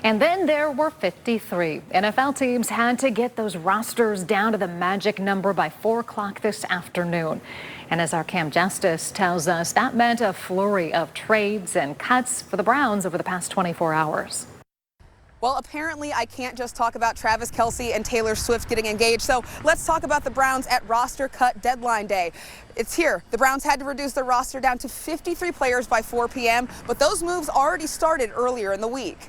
And then there were 53. NFL teams had to get those rosters down to the magic number by 4 o'clock this afternoon. And as our Cam Justice tells us, that meant a flurry of trades and cuts for the Browns over the past 24 hours. Well, apparently I can't just talk about Travis Kelce and Taylor Swift getting engaged. So let's talk about the Browns at roster cut deadline day. It's here. The Browns had to reduce their roster down to 53 players by 4 p.m., but those moves already started earlier in the week.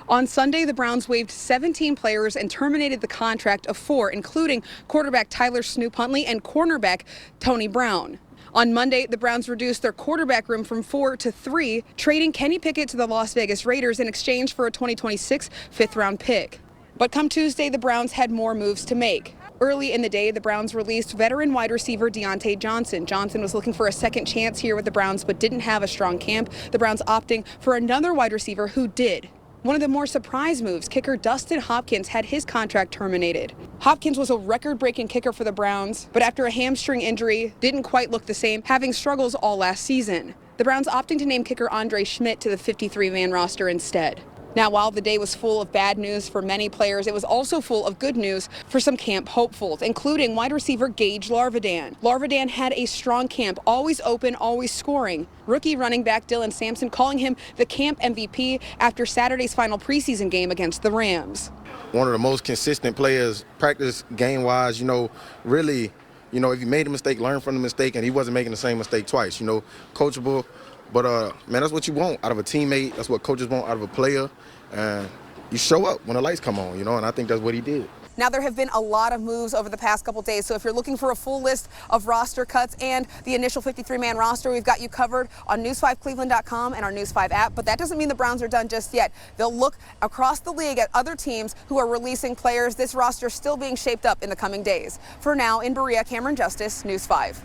On Sunday, the Browns waived 17 players and terminated the contract of 4, including quarterback Tyler Snoop Huntley and cornerback Tony Brown. On Monday, the Browns reduced their quarterback room from 4 to 3, trading Kenny Pickett to the Las Vegas Raiders in exchange for a 2026 fifth-round pick. But come Tuesday, the Browns had more moves to make. Early in the day, the Browns released veteran wide receiver Deontay Johnson. Johnson was looking for a second chance here with the Browns, but didn't have a strong camp. The Browns opting for another wide receiver who did. One of the more surprise moves, kicker Dustin Hopkins had his contract terminated. Hopkins was a record-breaking kicker for the Browns, but after a hamstring injury, didn't quite look the same, having struggles all last season. The Browns opting to name kicker Andre Schmidt to the 53-man roster instead. Now, while the day was full of bad news for many players, it was also full of good news for some camp hopefuls, including wide receiver Gage Larvadan. Larvadan had a strong camp, always open, always scoring. Rookie running back Dylan Sampson calling him the camp MVP after Saturday's final preseason game against the Rams. One of the most consistent players, practice game-wise, really, if he made a mistake, learn from the mistake, and he wasn't making the same mistake twice, coachable. But, man, that's what you want out of a teammate. That's what coaches want out of a player. And you show up when the lights come on, and I think that's what he did. Now, there have been a lot of moves over the past couple days, so if you're looking for a full list of roster cuts and the initial 53-man roster, we've got you covered on news5cleveland.com and our News 5 app. But that doesn't mean the Browns are done just yet. They'll look across the league at other teams who are releasing players. This roster still being shaped up in the coming days. For now, in Berea, Cameron Justice, News 5.